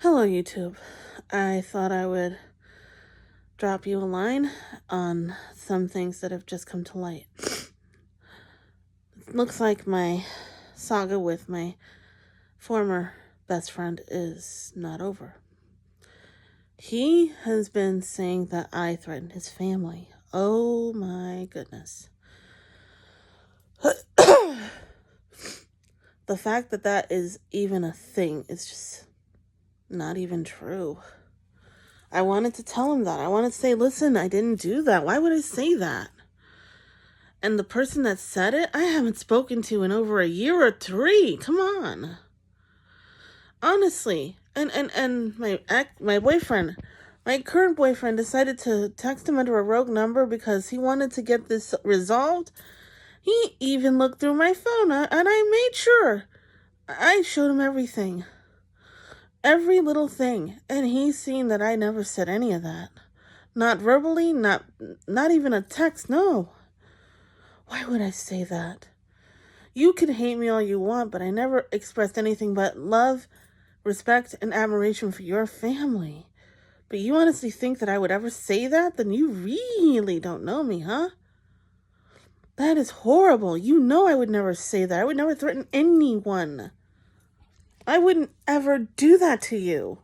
Hello, YouTube. I thought I would drop you a line on some things that have just come to light. It looks like my saga with my former best friend is not over. He has been saying that I threatened his family. Oh my goodness. The fact that that is even a thing is just not even true. I wanted to tell him that. I wanted to say, listen, I didn't do that. Why would I say that? And the person that said it, I haven't spoken to in over a year or 3. Come on. Honestly. And my boyfriend, my current boyfriend decided to text him under a rogue number because he wanted to get this resolved. He even looked through my phone, and I made sure. I showed him everything. Every little thing. And he's seen that I never said any of that. Not verbally, not even a text, no. Why would I say that? You can hate me all you want, but I never expressed anything but love, respect, and admiration for your family. But you honestly think that I would ever say that? Then you really don't know me, huh? That is horrible. You know I would never say that. I would never threaten anyone. I wouldn't ever do that to you.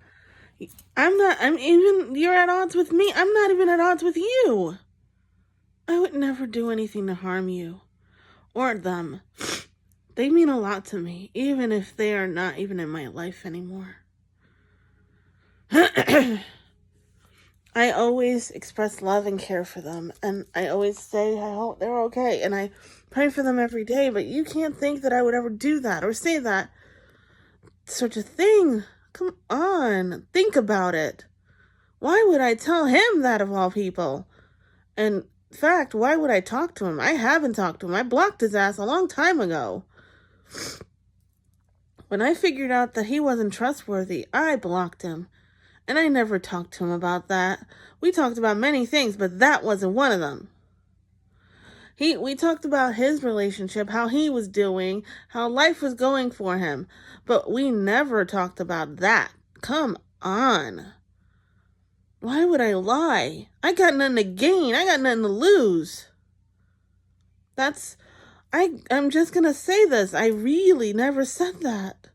You're at odds with me. I'm not even at odds with you. I would never do anything to harm you or them. They mean a lot to me, even if they are not even in my life anymore. I always express love and care for them, and I always say I hope they're okay, and I pray for them every day, but you can't think that I would ever do that or say that. Such a thing. Come on, think about it. Why would I tell him that of all people? And in fact, why would I talk to him? I haven't talked to him. I blocked his ass a long time ago. When I figured out that he wasn't trustworthy, I blocked him. And I never talked to him about that. We talked about many things, but that wasn't one of them. We talked about his relationship, how he was doing, how life was going for him. But we never talked about that. Come on. Why would I lie? I got nothing to gain. I got nothing to lose. I'm just going to say this. I really never said that.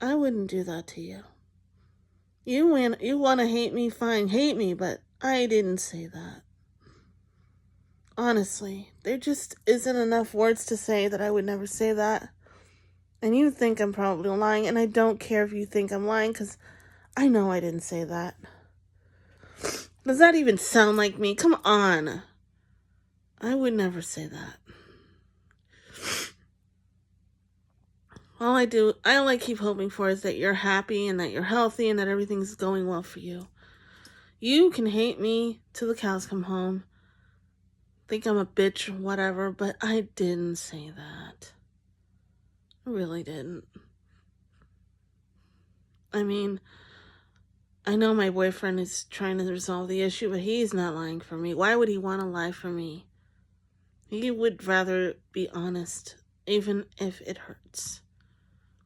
I wouldn't do that to you. You want to hate me, fine, hate me, but I didn't say that. Honestly, there just isn't enough words to say that I would never say that. And you think I'm probably lying, and I don't care if you think I'm lying, because I know I didn't say that. Does that even sound like me? Come on. I would never say that. All I keep hoping for is that you're happy and that you're healthy and that everything's going well for you. You can hate me till the cows come home. Think I'm a bitch or whatever, but I didn't say that. I really didn't. I mean, I know my boyfriend is trying to resolve the issue, but he's not lying for me. Why would he want to lie for me? He would rather be honest, even if it hurts.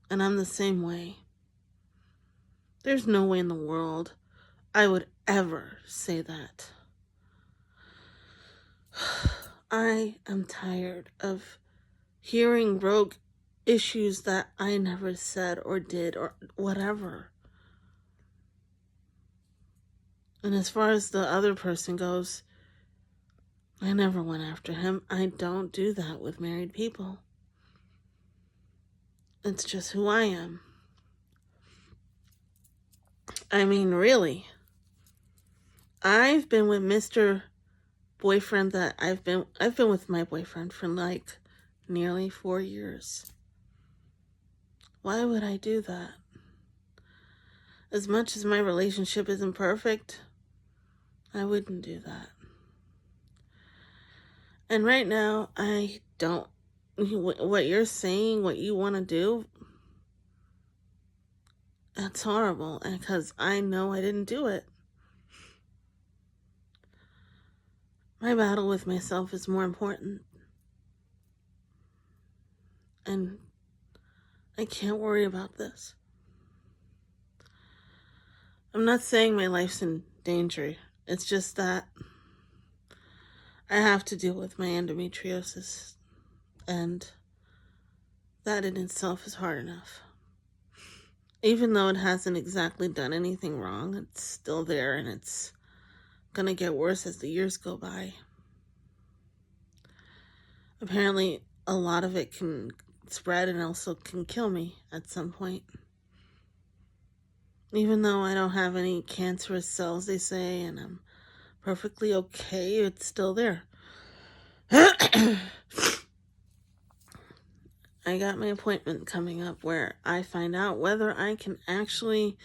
And I'm the same way. There's no way in the world I would ever say that. I am tired of hearing rogue issues that I never said or did or whatever. And as far as the other person goes, I never went after him. I don't do that with married people. It's just who I am. I mean, really. I've been with Mr. Boyfriend that I've been with my boyfriend for like nearly 4 years. Why would I do that? As much as my relationship isn't perfect, I wouldn't do that. And right now, I don't. What you're saying, what you want to do, that's horrible. Because I know I didn't do it. My battle with myself is more important. And I can't worry about this. I'm not saying my life's in danger. It's just that I have to deal with my endometriosis, and that in itself is hard enough. Even though it hasn't exactly done anything wrong, it's still there, and it's gonna get worse as the years go by. Apparently, a lot of it can spread and also can kill me at some point. Even though I don't have any cancerous cells, they say, and I'm perfectly okay, it's still there. I got my appointment coming up where I find out whether I can actually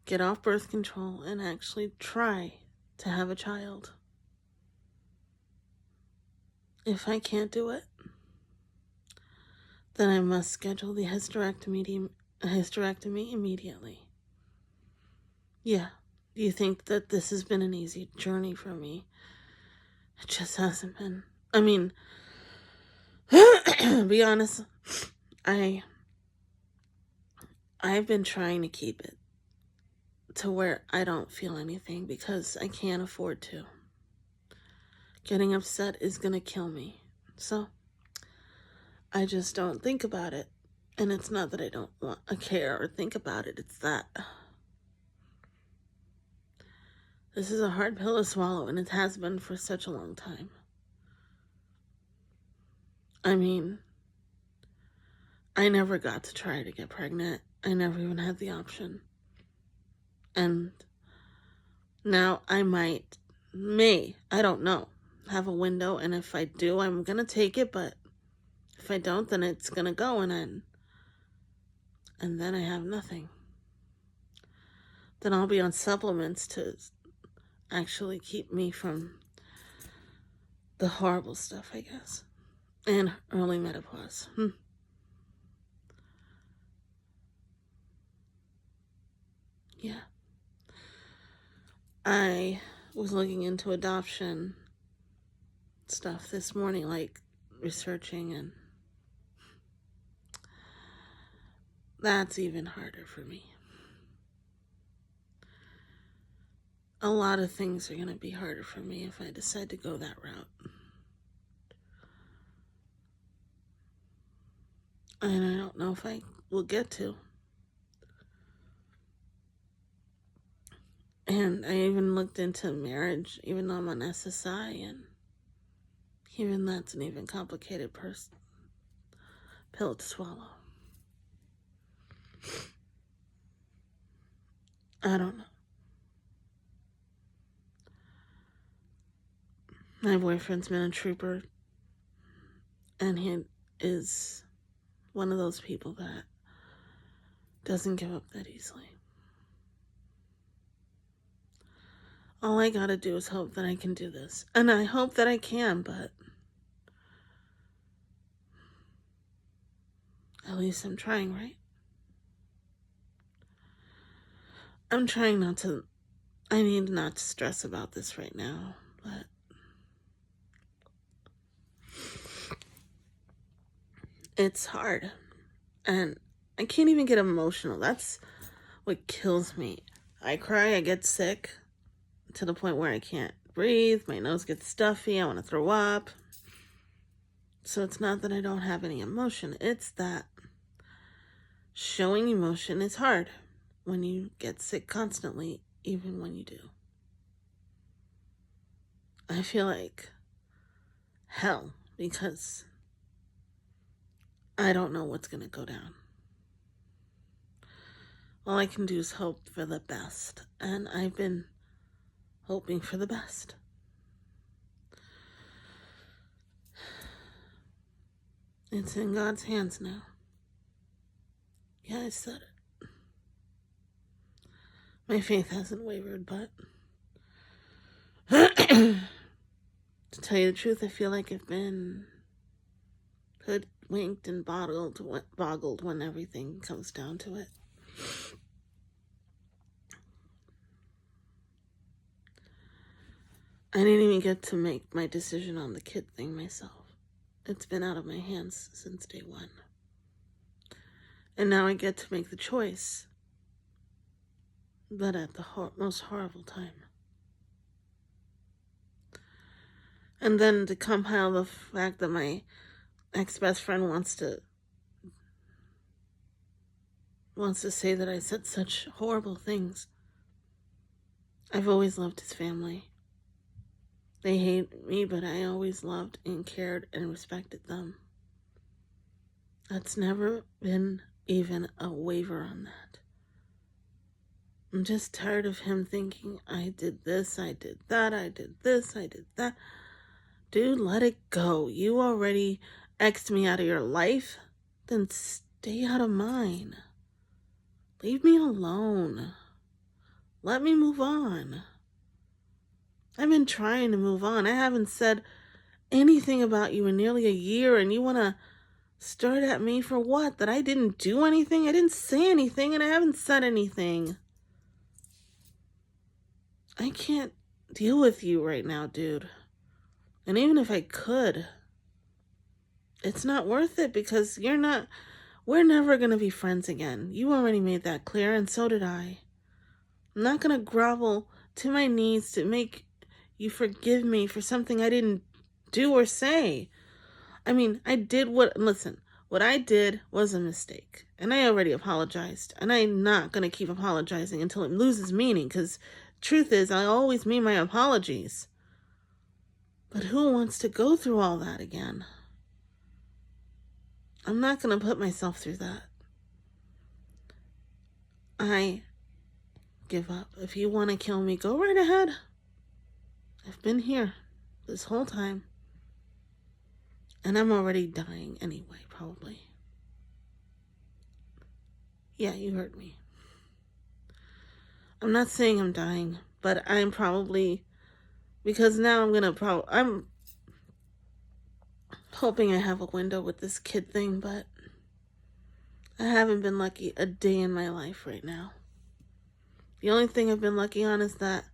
get off birth control and actually try to have a child. If I can't do it, then I must schedule the hysterectomy immediately. Yeah, do you think that this has been an easy journey for me? It just hasn't been. I mean, be honest, I've been trying to keep it to where I don't feel anything because I can't afford to. Getting upset is gonna kill me. So I just don't think about it. And it's not that I don't want to care or think about it, it's that this is a hard pill to swallow, and it has been for such a long time. I mean, I never got to try to get pregnant. I never even had the option. And now I I don't know, have a window, and if I do, I'm gonna take it, but if I don't, then it's gonna go, and then I have nothing. Then I'll be on supplements to actually keep me from the horrible stuff, I guess. And early menopause. Yeah. I was looking into adoption stuff this morning, like researching, and that's even harder for me. A lot of things are going to be harder for me if I decide to go that route. And I don't know if I will get to. And I even looked into marriage, even though I'm on SSI, and even that's an even complicated pill to swallow. I don't know. My boyfriend's been a trooper, and he is one of those people that doesn't give up that easily. All I gotta do is hope that I can do this. And I hope that I can, but at least I'm trying, right? I'm trying I need not to stress about this right now, but it's hard. And I can't even get emotional. That's what kills me. I cry, I get sick to the point where I can't breathe, my nose gets stuffy, I want to throw up. So it's not that I don't have any emotion, it's that showing emotion is hard when you get sick constantly, even when you do. I feel like hell because I don't know what's going to go down. All I can do is hope for the best, and I've been hoping for the best. It's in God's hands now. Yeah, I said it. My faith hasn't wavered, but to tell you the truth, I feel like I've been hoodwinked and boggled when everything comes down to it. I didn't even get to make my decision on the kid thing myself. It's been out of my hands since day one. And now I get to make the choice but at the most horrible time. And then to compile the fact that my ex-best friend wants to say that I said such horrible things. I've always loved his family. They hate me, but I always loved and cared and respected them. That's never been even a waver on that. I'm just tired of him thinking I did this, I did that, I did this, I did that. Dude, let it go. You already X'd me out of your life. Then stay out of mine. Leave me alone. Let me move on. I've been trying to move on. I haven't said anything about you in nearly a year, and you want to start at me for what? That I didn't do anything? I didn't say anything, and I haven't said anything. I can't deal with you right now, dude. And even if I could, it's not worth it because we're never going to be friends again. You already made that clear, and so did I. I'm not going to grovel to my knees to make you forgive me for something I didn't do or say. I mean, what I did was a mistake, and I already apologized, and I'm not going to keep apologizing until it loses meaning, because truth is, I always mean my apologies. But who wants to go through all that again? I'm not going to put myself through that. I give up. If you want to kill me, go right ahead. I've been here this whole time. And I'm already dying anyway, probably. Yeah, you heard me. I'm not saying I'm dying, but I'm probably, because now I'm hoping I have a window with this kid thing, but I haven't been lucky a day in my life right now. The only thing I've been lucky on is that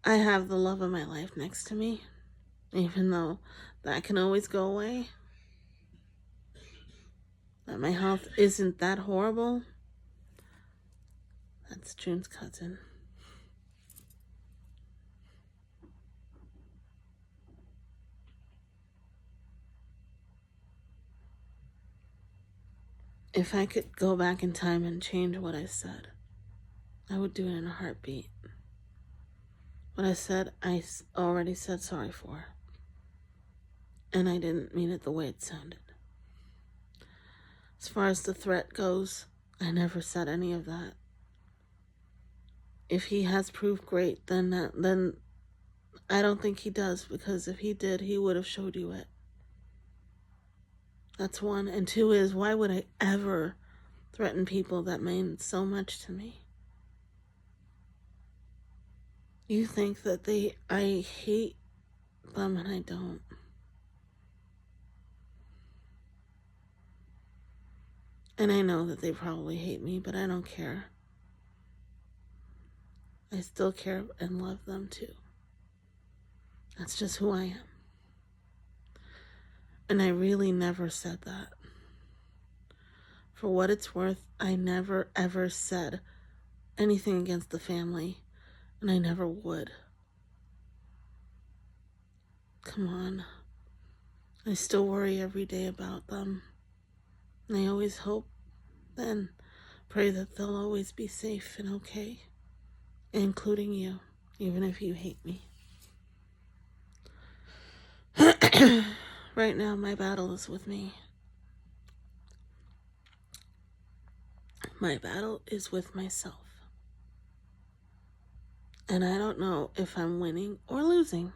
I have the love of my life next to me, even though that can always go away. That my health isn't that horrible. That's June's cousin. If I could go back in time and change what I said, I would do it in a heartbeat. What I said, I already said sorry for. And I didn't mean it the way it sounded. As far as the threat goes, I never said any of that. If he has proof, great. Then I don't think he does, because if he did, he would have showed you it. That's one. And two is, why would I ever threaten people that mean so much to me? You think that I hate them, and I don't. And I know that they probably hate me, but I don't care. I still care and love them too. That's just who I am. And I really never said that. For what it's worth, I never ever said anything against the family, and I never would. Come on. I still worry every day about them. And I always hope and pray that they'll always be safe and okay, including you, even if you hate me. Right now, my battle is with me. My battle is with myself. And I don't know if I'm winning or losing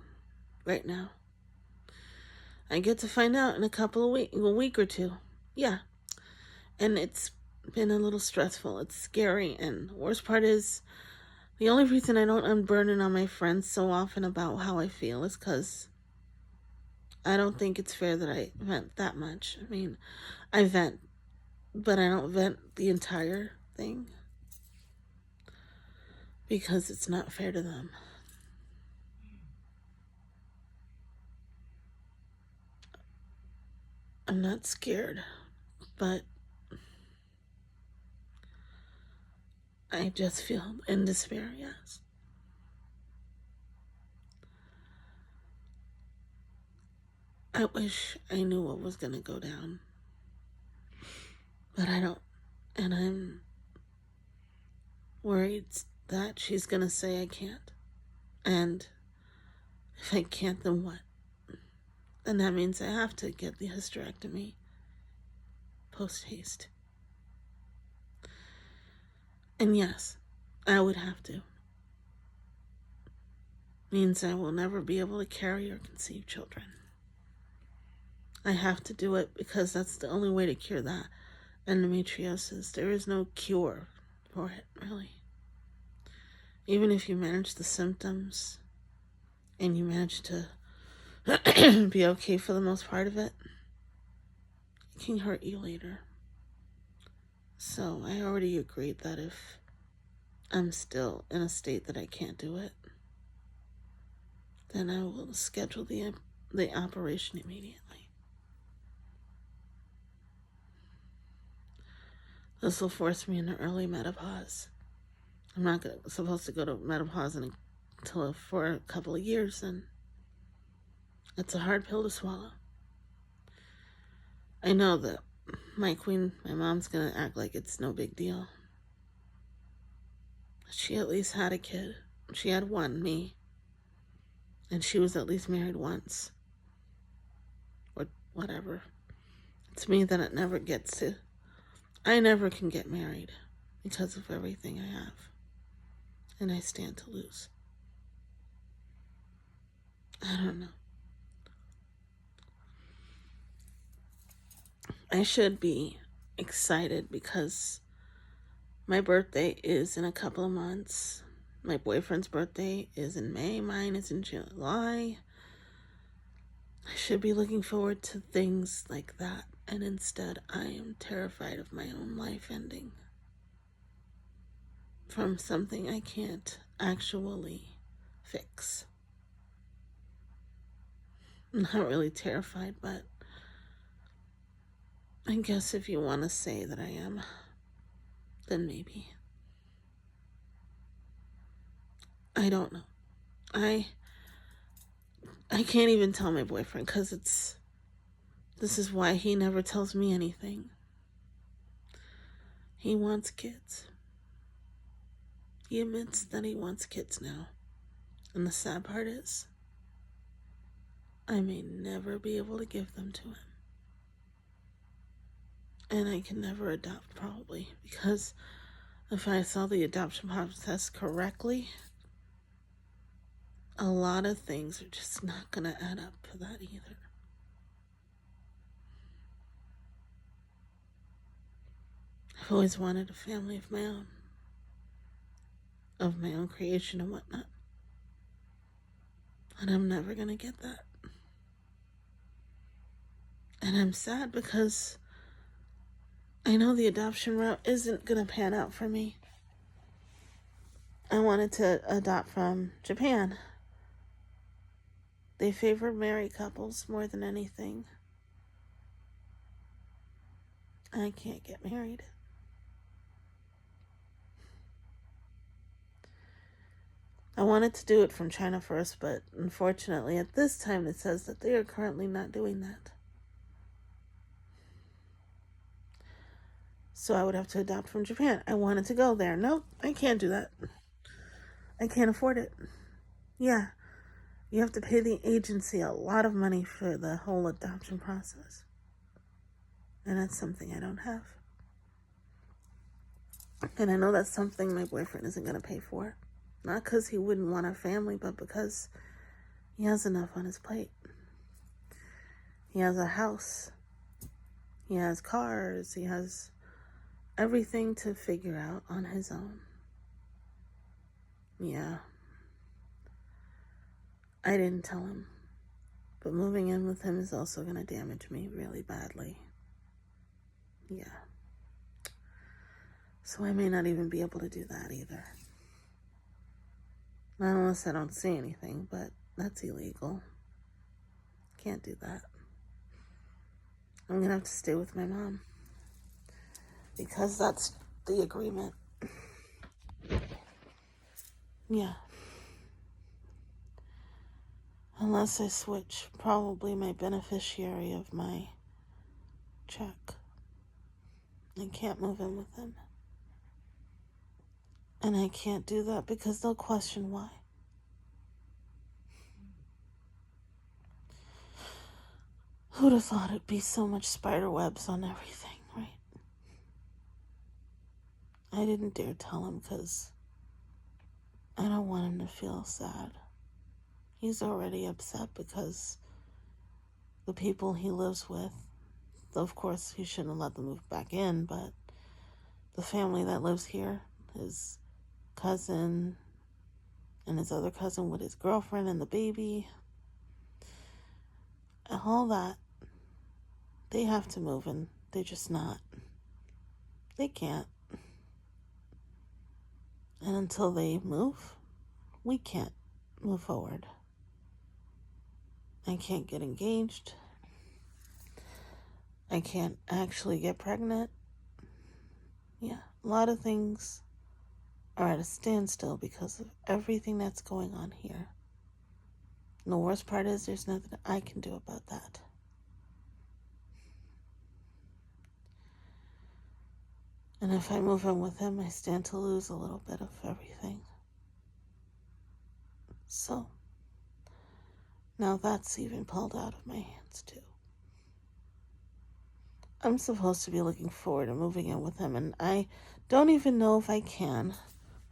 right now. I get to find out in a week or two. Yeah. And it's been a little stressful. It's scary. And the worst part is, the only reason I don't unburden on my friends so often about how I feel is because I don't think it's fair that I vent that much. I mean, I vent, but I don't vent the entire thing, because it's not fair to them. I'm not scared, but I just feel in despair, yes. I wish I knew what was going to go down, but I don't. And I'm worried that she's going to say I can't. And if I can't, then what? Then that means I have to get the hysterectomy post haste. And yes, I would have to. Means I will never be able to carry or conceive children. I have to do it because that's the only way to cure that endometriosis. There is no cure for it, really. Even if you manage the symptoms and you manage to be okay for the most part of it, it can hurt you later. So I already agreed that if I'm still in a state that I can't do it, then I will schedule the operation immediately. This will force me into early menopause. I'm not supposed to go to menopause until for a couple of years, and it's a hard pill to swallow. I know that my mom's gonna act like it's no big deal. She at least had a kid. She had one, me. And she was at least married once. Or whatever. It's me that it never gets to. I never can get married because of everything I have. And I stand to lose. I don't know. I should be excited because my birthday is in a couple of months. My boyfriend's birthday is in May. Mine is in July. I should be looking forward to things like that. And instead, I am terrified of my own life ending from something I can't actually fix. I'm not really terrified, but I guess if you want to say that I am, then maybe. I don't know. I can't even tell my boyfriend because this is why he never tells me anything. He wants kids. He admits that he wants kids now. And the sad part is, I may never be able to give them to him. And I can never adopt, probably, because if I saw the adoption process correctly, a lot of things are just not going to add up for that either. I've always wanted a family of my own creation and whatnot. And I'm never going to get that. And I'm sad because I know the adoption route isn't going to pan out for me. I wanted to adopt from Japan. They favor married couples more than anything. I can't get married. I wanted to do it from China first, but unfortunately at this time it says that they are currently not doing that. So I would have to adopt from Japan. I wanted to go there. Nope, I can't do that. I can't afford it. Yeah, you have to pay the agency a lot of money for the whole adoption process. And that's something I don't have. And I know that's something my boyfriend isn't going to pay for. Not because he wouldn't want a family, but because he has enough on his plate. He has a house. He has cars. He has everything to figure out on his own. Yeah. I didn't tell him. But moving in with him is also going to damage me really badly. Yeah. So I may not even be able to do that either. Not unless I don't say anything, but that's illegal. Can't do that. I'm going to have to stay with my mom. Because that's the agreement. Yeah. Unless I switch probably my beneficiary of my check. I can't move in with him. And I can't do that because they'll question why. Who'd have thought it'd be so much spider webs on everything, right? I didn't dare tell him because I don't want him to feel sad. He's already upset because the people he lives with, of course, he shouldn't let them move back in, but the family that lives here, his cousin and his other cousin with his girlfriend and the baby, and all that, they have to move and they're just not. They can't. And until they move, we can't move forward. I can't get engaged. I can't actually get pregnant. Yeah, a lot of things are at a standstill because of everything that's going on here. And the worst part is there's nothing I can do about that. And if I move in with him, I stand to lose a little bit of everything. So, now that's even pulled out of my hands too. I'm supposed to be looking forward to moving in with him, and I don't even know if I can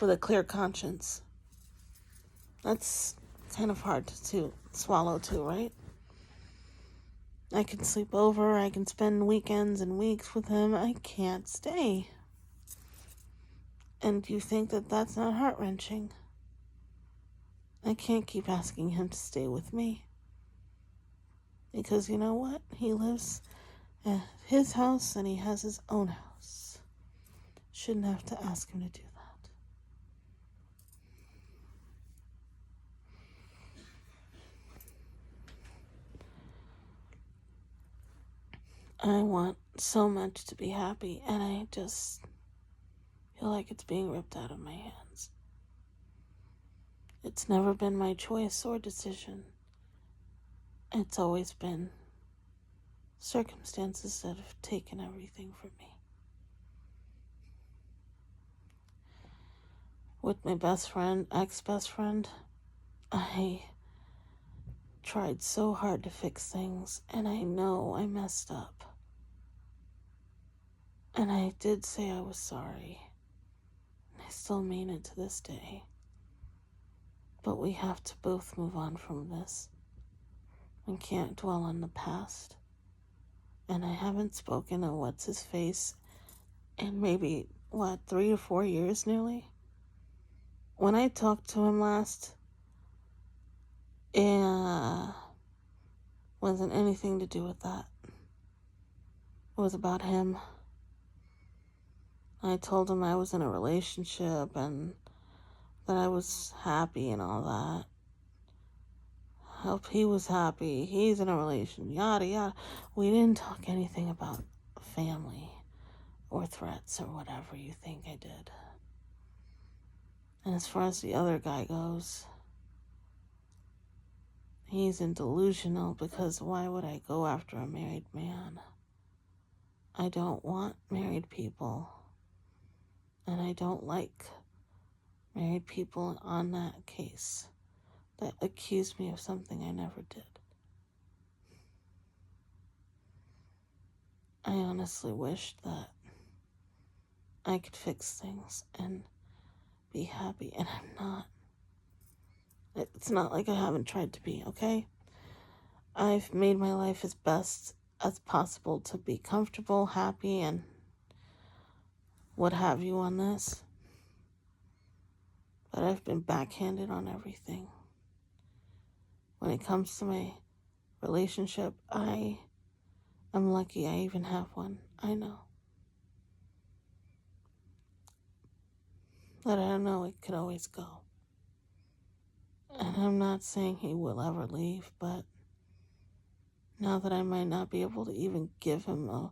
with a clear conscience. That's kind of hard to swallow too, right? I can sleep over, I can spend weekends and weeks with him. I can't stay. And you think that that's not heart-wrenching? I can't keep asking him to stay with me. Because you know what? He lives at his house and he has his own house. Shouldn't have to ask him to do that. I want so much to be happy, and I just feel like it's being ripped out of my hands. It's never been my choice or decision. It's always been circumstances that have taken everything from me. With my best friend, ex-best friend, I tried so hard to fix things, and I know I messed up. And I did say I was sorry. And I still mean it to this day. But we have to both move on from this. We can't dwell on the past. And I haven't spoken to what's-his-face in maybe, 3 or 4 years nearly? When I talked to him last, it wasn't anything to do with that. It was about him. I told him I was in a relationship and that I was happy and all that. Hope he was happy. He's in a relationship, yada yada. We didn't talk anything about family or threats or whatever you think I did. And as far as the other guy goes, he's in delusional because why would I go after a married man? I don't want married people. And I don't like married people on that case that accuse me of something I never did. I honestly wish that I could fix things and be happy, and I'm not. It's not like I haven't tried to be, okay? I've made my life as best as possible to be comfortable, happy, and what have you on this. But I've been backhanded on everything. When it comes to my relationship, I am lucky I even have one. I know. But I don't know, it could always go. And I'm not saying he will ever leave, but now that I might not be able to even give him a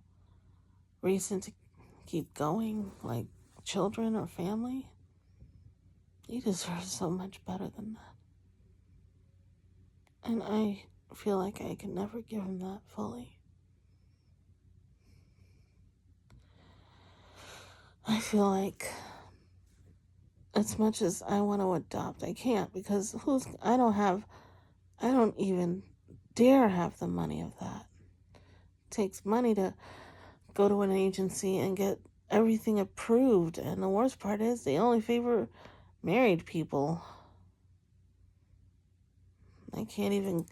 reason to keep going, like children or family, He deserves so much better than that. And I feel like I can never give him that fully. I feel like as much as I want to adopt, I can't because I don't even dare have the money of that. It takes money to go to an agency and get everything approved. And the worst part is they only favor married people. I can't even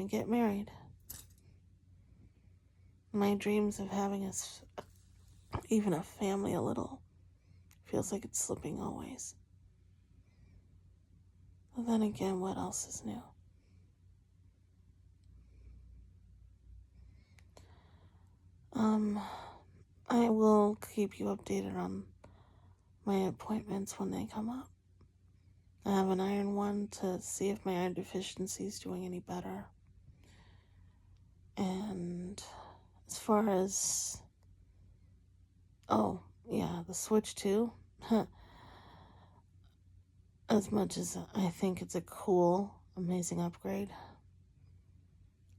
get married. My dreams of having even a family a little feels like it's slipping always. But then again, what else is new? I will keep you updated on my appointments when they come up. I have an iron one to see if my iron deficiency is doing any better. And as far as, the Switch 2, as much as I think it's a cool, amazing upgrade,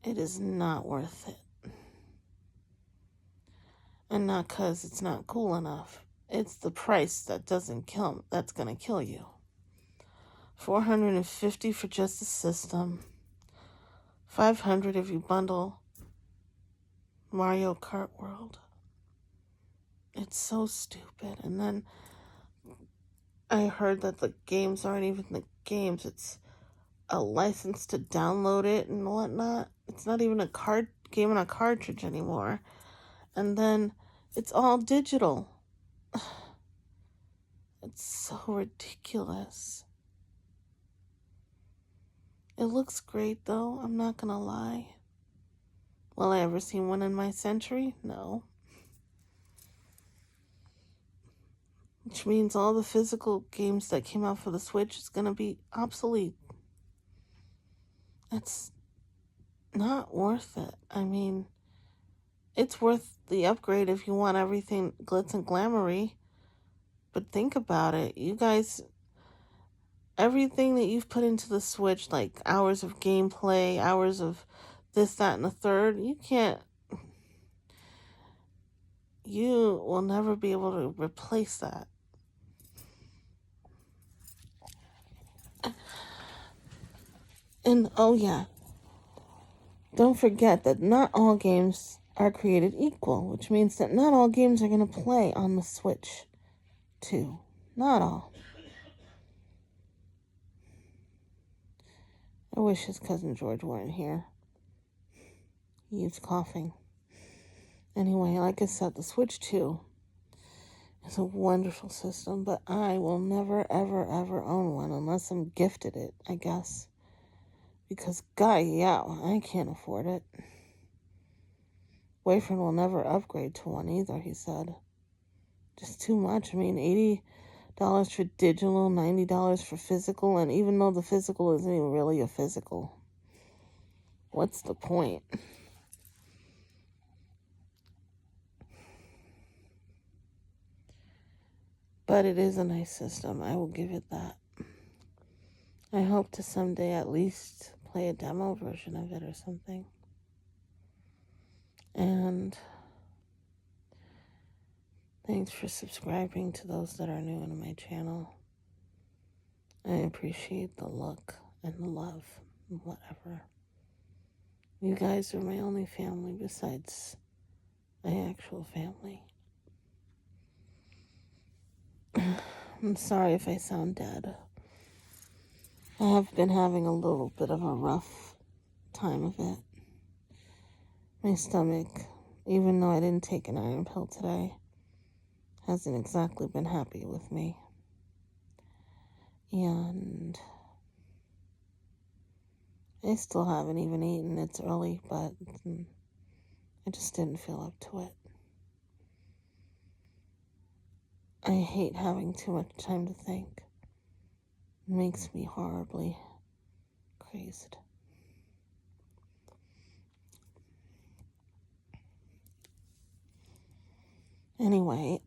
it is not worth it. And not because it's not cool enough. It's the price that's gonna kill you. $450 for just the system. $500 if you bundle Mario Kart World. It's so stupid. And then I heard that the games aren't even the games. It's a license to download it and whatnot. It's not even a game on a cartridge anymore. And then it's all digital. It's so ridiculous. It looks great though, I'm not gonna lie. Will I ever see one in my century? No. Which means all the physical games that came out for the Switch is gonna be obsolete. It's not worth it. I mean, it's worth the upgrade if you want everything glitz and glamoury. But think about it. You guys, everything that you've put into the Switch, like hours of gameplay, hours of this, that, and the third, you will never be able to replace that. And don't forget that not all games are created equal, which means that not all games are going to play on the Switch, too. Not all. I wish his cousin George weren't here. He's coughing. Anyway, like I said, the Switch 2 is a wonderful system, but I will never, ever, ever own one unless I'm gifted it, I guess. Because, I can't afford it. Boyfriend will never upgrade to one either, he said. Just too much. I mean, $80 for digital, $90 for physical, and even though the physical isn't even really a physical, what's the point? But it is a nice system. I will give it that. I hope to someday at least play a demo version of it or something. And thanks for subscribing to those that are new to my channel. I appreciate the look and the love and whatever. You guys are my only family besides my actual family. I'm sorry if I sound dead. I have been having a little bit of a rough time of it. My stomach, even though I didn't take an iron pill today, hasn't exactly been happy with me. And I still haven't even eaten. It's early, but I just didn't feel up to it. I hate having too much time to think. It makes me horribly crazed. Anyway,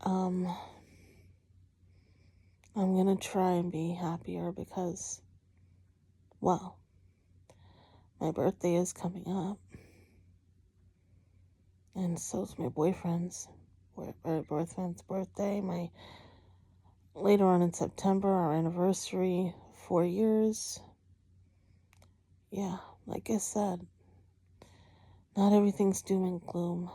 I'm going to try and be happier because, well, my birthday is coming up. And so's my boyfriend's birthday. Later on in September, our anniversary, 4 years. Yeah, like I said, not everything's doom and gloom.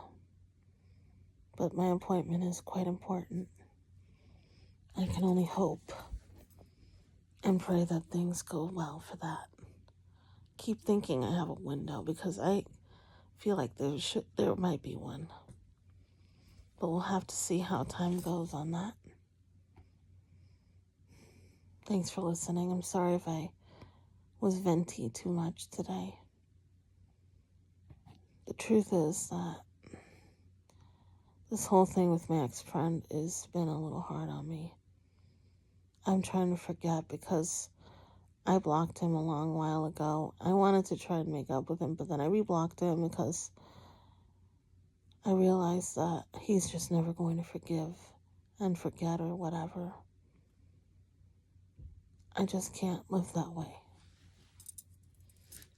But my appointment is quite important. I can only hope and pray that things go well for that. Keep thinking I have a window because I feel like there might be one. But we'll have to see how time goes on that. Thanks for listening. I'm sorry if I was venti too much today. The truth is that this whole thing with my ex-friend has been a little hard on me. I'm trying to forget because I blocked him a long while ago. I wanted to try and make up with him, but then I reblocked him because I realized that he's just never going to forgive and forget or whatever. I just can't live that way.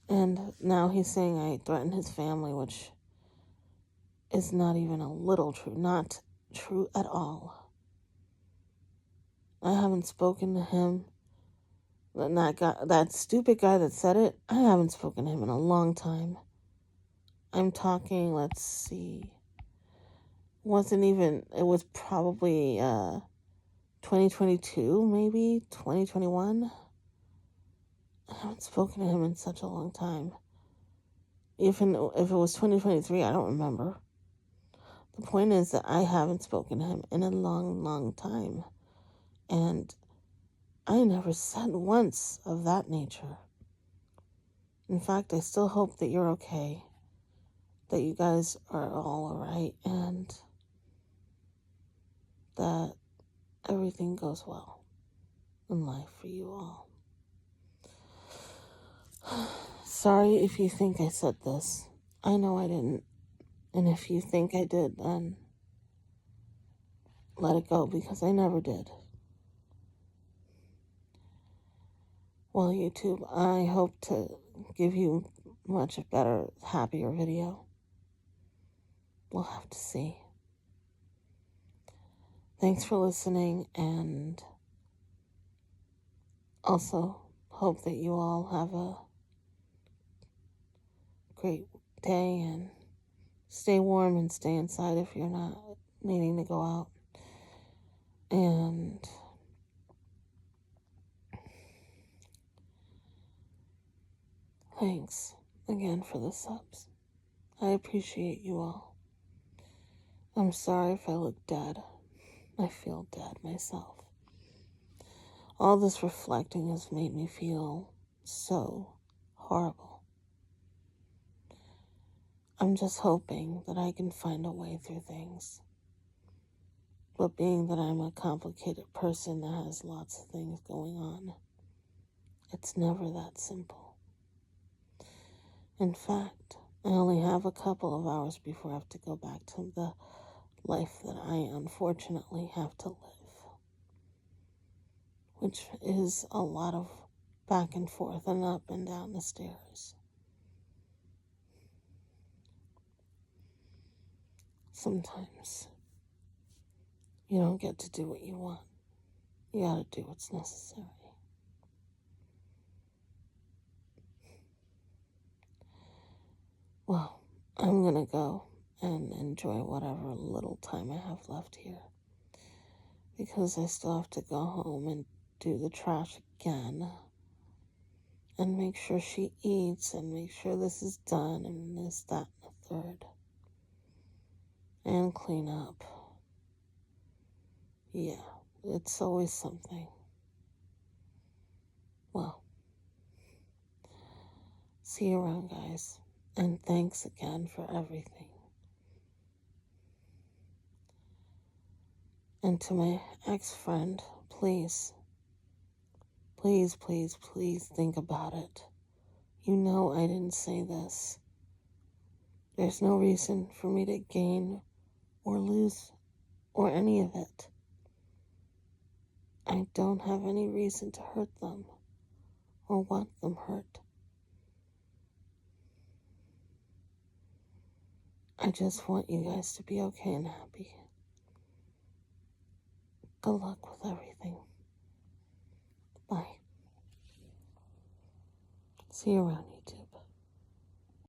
And now he's saying I threatened his family, which is not even a little true. Not true at all. I haven't spoken to him. That stupid guy that said it, I haven't spoken to him in a long time. I'm talking, let's see. It was probably 2022, maybe 2021. I haven't spoken to him in such a long time. Even if it was 2023, I don't remember. The point is that I haven't spoken to him in a long, long time. And I never said once of that nature. In fact, I still hope that you're okay, that you guys are all alright, and that everything goes well in life for you all. Sorry if you think I said this. I know I didn't. And if you think I did, then let it go because I never did. Well, YouTube, I hope to give you much better, happier video. We'll have to see. Thanks for listening, and also hope that you all have a great day and stay warm and stay inside if you're not needing to go out. And thanks again for the subs. I appreciate you all. I'm sorry if I look dead. I feel dead myself. All this reflecting has made me feel so horrible. I'm just hoping that I can find a way through things. But being that I'm a complicated person that has lots of things going on, it's never that simple. In fact, I only have a couple of hours before I have to go back to the life that I unfortunately have to live, which is a lot of back and forth and up and down the stairs. Sometimes you don't get to do what you want. You gotta do what's necessary. Well, I'm gonna go and enjoy whatever little time I have left here, because I still have to go home and do the trash again and make sure she eats and make sure this is done and this, that, and the third, and clean up. Yeah, it's always something. Well, see you around, guys, and thanks again for everything. And to my ex-friend, please, please, please, please think about it. You know I didn't say this. There's no reason for me to gain or lose or any of it. I don't have any reason to hurt them or want them hurt. I just want you guys to be okay and happy. Good luck with everything. Bye. See you around here.